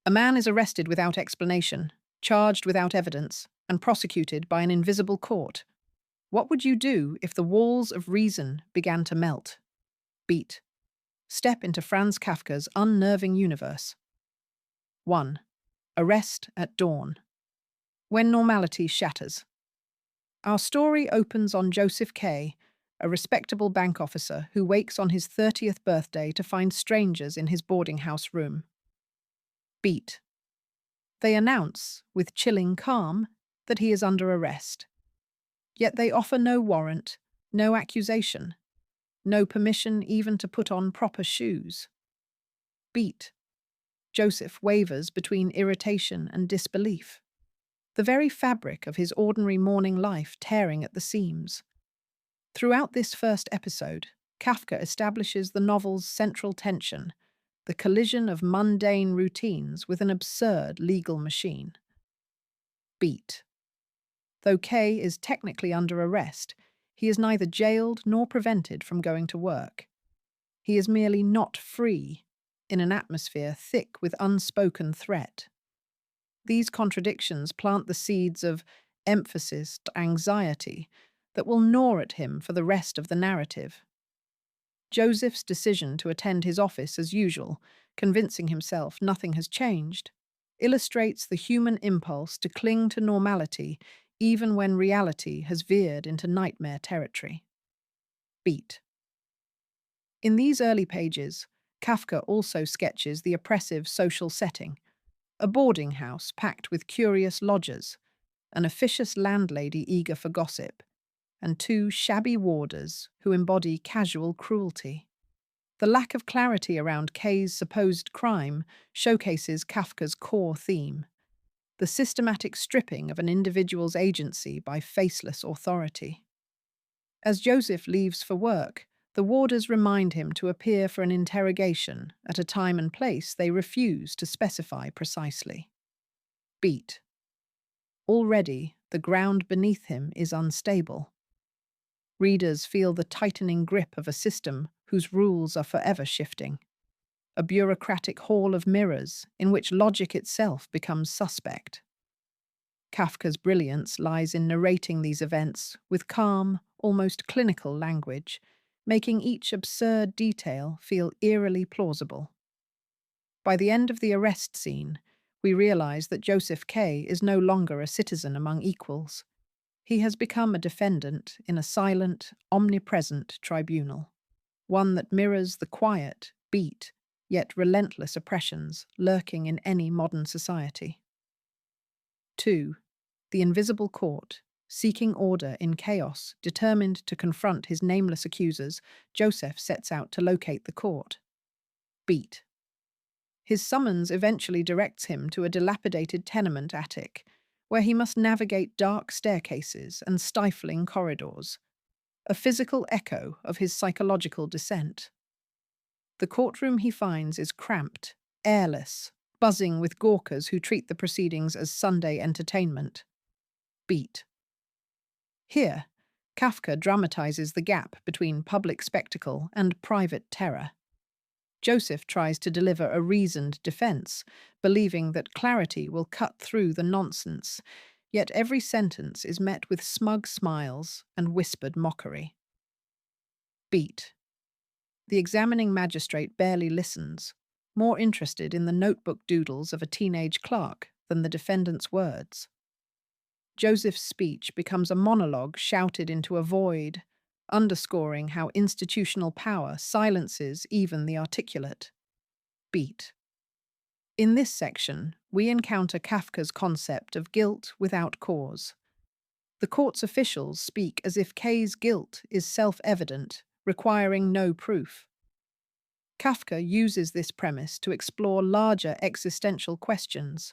A man is arrested without explanation, charged without evidence, and prosecuted by an invisible court. What would you do if the walls of reason began to melt? Beat. Step into Franz Kafka's unnerving universe. 1. Arrest at dawn. When normality shatters. Our story opens on Josef K, a respectable bank officer who wakes on his 30th birthday to find strangers in his boarding house room. Beat. They announce, with chilling calm, that he is under arrest. Yet they offer no warrant, no accusation, no permission even to put on proper shoes. Beat. Joseph wavers between irritation and disbelief, the very fabric of his ordinary morning life tearing at the seams. Throughout this first episode, Kafka establishes the novel's central tension, the collision of mundane routines with an absurd legal machine. Beat. Though K is technically under arrest, he is neither jailed nor prevented from going to work. He is merely not free, in an atmosphere thick with unspoken threat. These contradictions plant the seeds of emphasis to anxiety that will gnaw at him for the rest of the narrative. Joseph's decision to attend his office as usual, convincing himself nothing has changed, illustrates the human impulse to cling to normality even when reality has veered into nightmare territory. Beat. In these early pages, Kafka also sketches the oppressive social setting, a boarding house packed with curious lodgers, an officious landlady eager for gossip, and two shabby warders who embody casual cruelty. The lack of clarity around K's supposed crime showcases Kafka's core theme, the systematic stripping of an individual's agency by faceless authority. As Joseph leaves for work, the warders remind him to appear for an interrogation at a time and place they refuse to specify precisely. Beat. Already, the ground beneath him is unstable. Readers feel the tightening grip of a system whose rules are forever shifting, a bureaucratic hall of mirrors in which logic itself becomes suspect. Kafka's brilliance lies in narrating these events with calm, almost clinical language, making each absurd detail feel eerily plausible. By the end of the arrest scene, we realize that Josef K is no longer a citizen among equals. He has become a defendant in a silent, omnipresent tribunal, one that mirrors the quiet, beat, yet relentless oppressions lurking in any modern society. 2. The invisible court. Seeking order in chaos, determined to confront his nameless accusers, Joseph sets out to locate the court. Beat. His summons eventually directs him to a dilapidated tenement attic, where he must navigate dark staircases and stifling corridors, a physical echo of his psychological descent. The courtroom he finds is cramped, airless, buzzing with gawkers who treat the proceedings as Sunday entertainment. Beat. Here, Kafka dramatizes the gap between public spectacle and private terror. Joseph tries to deliver a reasoned defense, believing that clarity will cut through the nonsense, yet every sentence is met with smug smiles and whispered mockery. Beat. The examining magistrate barely listens, more interested in the notebook doodles of a teenage clerk than the defendant's words. Joseph's speech becomes a monologue shouted into a void, underscoring how institutional power silences even the articulate. Beat. In this section, we encounter Kafka's concept of guilt without cause. The court's officials speak as if K's guilt is self-evident, requiring no proof. Kafka uses this premise to explore larger existential questions.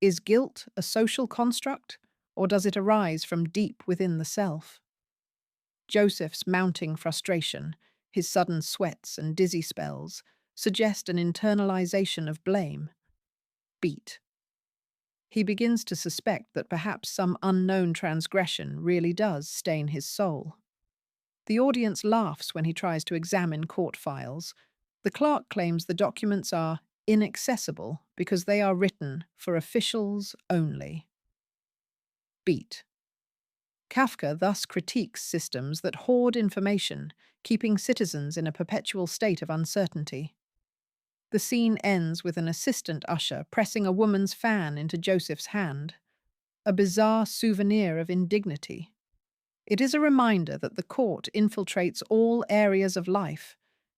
Is guilt a social construct, or does it arise from deep within the self? Joseph's mounting frustration, his sudden sweats and dizzy spells, suggest an internalization of blame. Beat. He begins to suspect that perhaps some unknown transgression really does stain his soul. The audience laughs when he tries to examine court files. The clerk claims the documents are inaccessible because they are written for officials only. Beat. Kafka thus critiques systems that hoard information, keeping citizens in a perpetual state of uncertainty. The scene ends with an assistant usher pressing a woman's fan into Joseph's hand, a bizarre souvenir of indignity. It is a reminder that the court infiltrates all areas of life,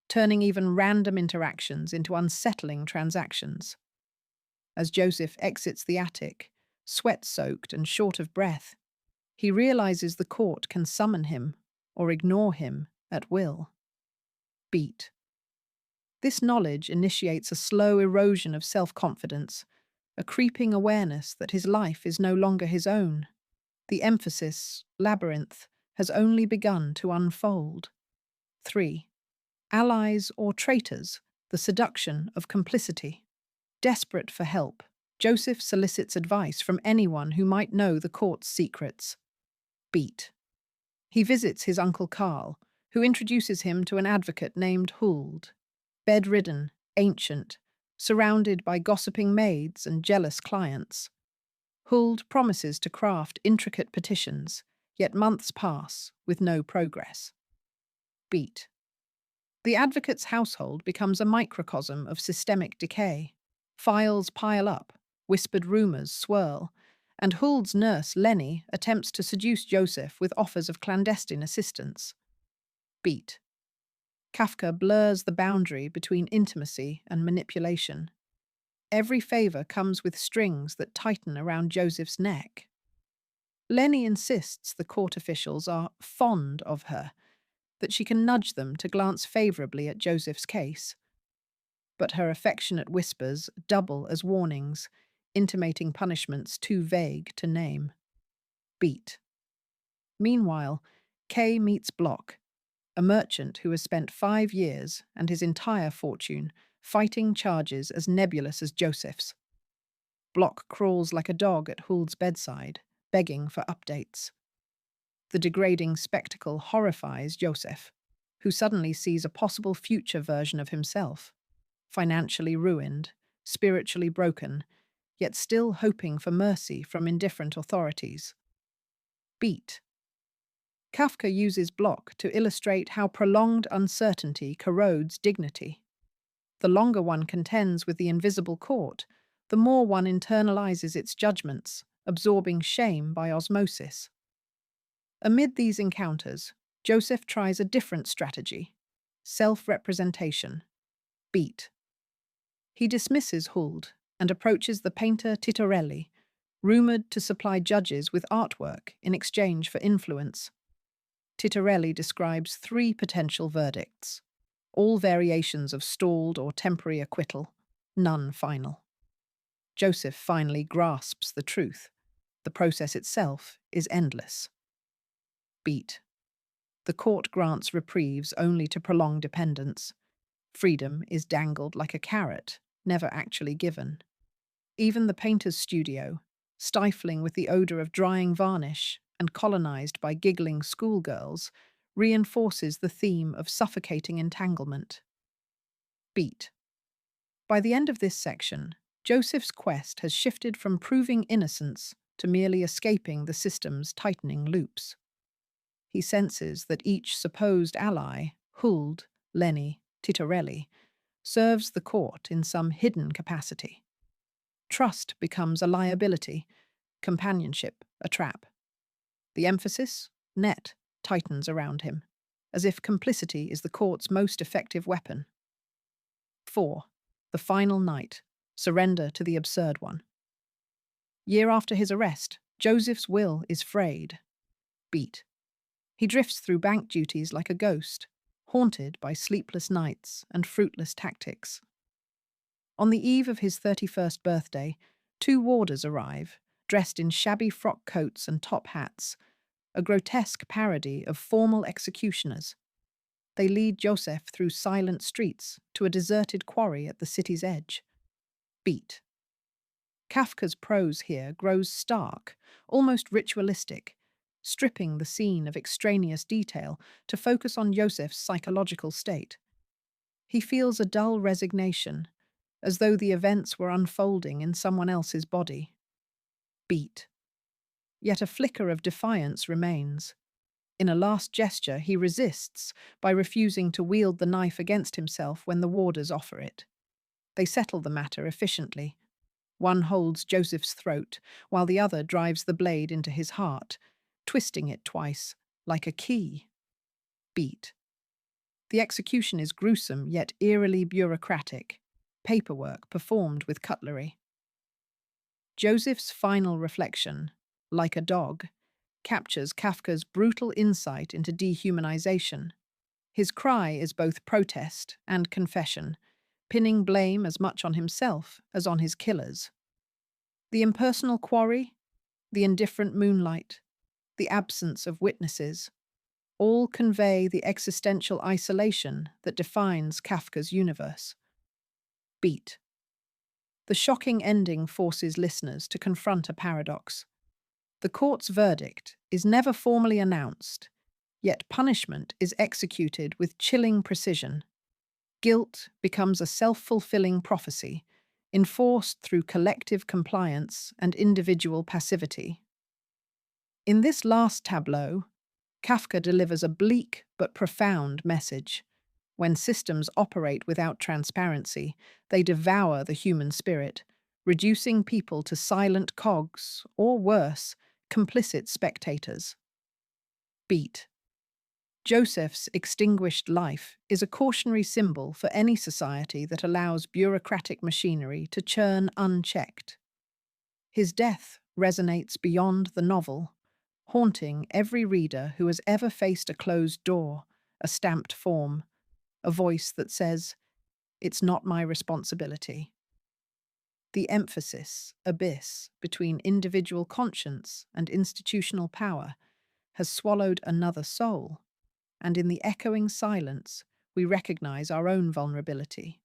turning even random interactions into unsettling transactions. As Joseph exits the attic, sweat-soaked and short of breath, he realizes the court can summon him or ignore him at will. Beat. This knowledge initiates a slow erosion of self-confidence, a creeping awareness that his life is no longer his own. The emphasis, labyrinth, has only begun to unfold. 3. Allies or traitors, the seduction of complicity. Desperate for help, Joseph solicits advice from anyone who might know the court's secrets. Beat. He visits his uncle Karl, who introduces him to an advocate named Huld. Bedridden, ancient, surrounded by gossiping maids and jealous clients. Huld promises to craft intricate petitions, yet months pass with no progress. Beat. The advocate's household becomes a microcosm of systemic decay. Files pile up, whispered rumours swirl, and Huld's nurse, Lenny, attempts to seduce Joseph with offers of clandestine assistance. Beat. Kafka blurs the boundary between intimacy and manipulation. Every favour comes with strings that tighten around Joseph's neck. Lenny insists the court officials are fond of her, that she can nudge them to glance favourably at Joseph's case. But her affectionate whispers double as warnings, intimating punishments too vague to name. Beat. Meanwhile, K meets Block, a merchant who has spent 5 years and his entire fortune fighting charges as nebulous as Joseph's. Block crawls like a dog at Huld's bedside, begging for updates. The degrading spectacle horrifies Joseph, who suddenly sees a possible future version of himself, financially ruined, spiritually broken, yet still hoping for mercy from indifferent authorities. Beat. Kafka uses Block to illustrate how prolonged uncertainty corrodes dignity. The longer one contends with the invisible court, the more one internalizes its judgments, absorbing shame by osmosis. Amid these encounters, Joseph tries a different strategy: self-representation. Beat. He dismisses Huld and approaches the painter Titorelli, rumoured to supply judges with artwork in exchange for influence. Titorelli describes 3 potential verdicts, all variations of stalled or temporary acquittal, none final. Joseph finally grasps the truth. The process itself is endless. Beat. The court grants reprieves only to prolong dependence. Freedom is dangled like a carrot, never actually given. Even the painter's studio, stifling with the odour of drying varnish and colonized by giggling schoolgirls, reinforces the theme of suffocating entanglement. Beat. By the end of this section, Joseph's quest has shifted from proving innocence to merely escaping the system's tightening loops. He senses that each supposed ally, Huld, Lenny, Titorelli, serves the court in some hidden capacity. Trust becomes a liability, companionship a trap. The emphasis, net, tightens around him, as if complicity is the court's most effective weapon. 4. The final night, surrender to the absurd one. Year after his arrest, Joseph's will is frayed. Beat. He drifts through bank duties like a ghost, haunted by sleepless nights and fruitless tactics. On the eve of his 31st birthday, 2 warders arrive, dressed in shabby frock coats and top hats, a grotesque parody of formal executioners. They lead Joseph through silent streets to a deserted quarry at the city's edge. Beat. Kafka's prose here grows stark, almost ritualistic, stripping the scene of extraneous detail to focus on Joseph's psychological state. He feels a dull resignation, as though the events were unfolding in someone else's body. Beat. Yet a flicker of defiance remains. In a last gesture, he resists by refusing to wield the knife against himself when the warders offer it. They settle the matter efficiently. One holds Joseph's throat, while the other drives the blade into his heart, twisting it twice, like a key. Beat. The execution is gruesome yet eerily bureaucratic, paperwork performed with cutlery. Joseph's final reflection, like a dog, captures Kafka's brutal insight into dehumanization. His cry is both protest and confession, pinning blame as much on himself as on his killers. The impersonal quarry, the indifferent moonlight, the absence of witnesses, all convey the existential isolation that defines Kafka's universe. Beat. The shocking ending forces listeners to confront a paradox. The court's verdict is never formally announced, yet punishment is executed with chilling precision. Guilt becomes a self-fulfilling prophecy, enforced through collective compliance and individual passivity. In this last tableau, Kafka delivers a bleak but profound message. When systems operate without transparency, they devour the human spirit, reducing people to silent cogs, or worse, complicit spectators. Beat. Joseph's extinguished life is a cautionary symbol for any society that allows bureaucratic machinery to churn unchecked. His death resonates beyond the novel, haunting every reader who has ever faced a closed door, a stamped form, a voice that says, "It's not my responsibility." The emphasis, abyss, between individual conscience and institutional power has swallowed another soul, and in the echoing silence, we recognize our own vulnerability.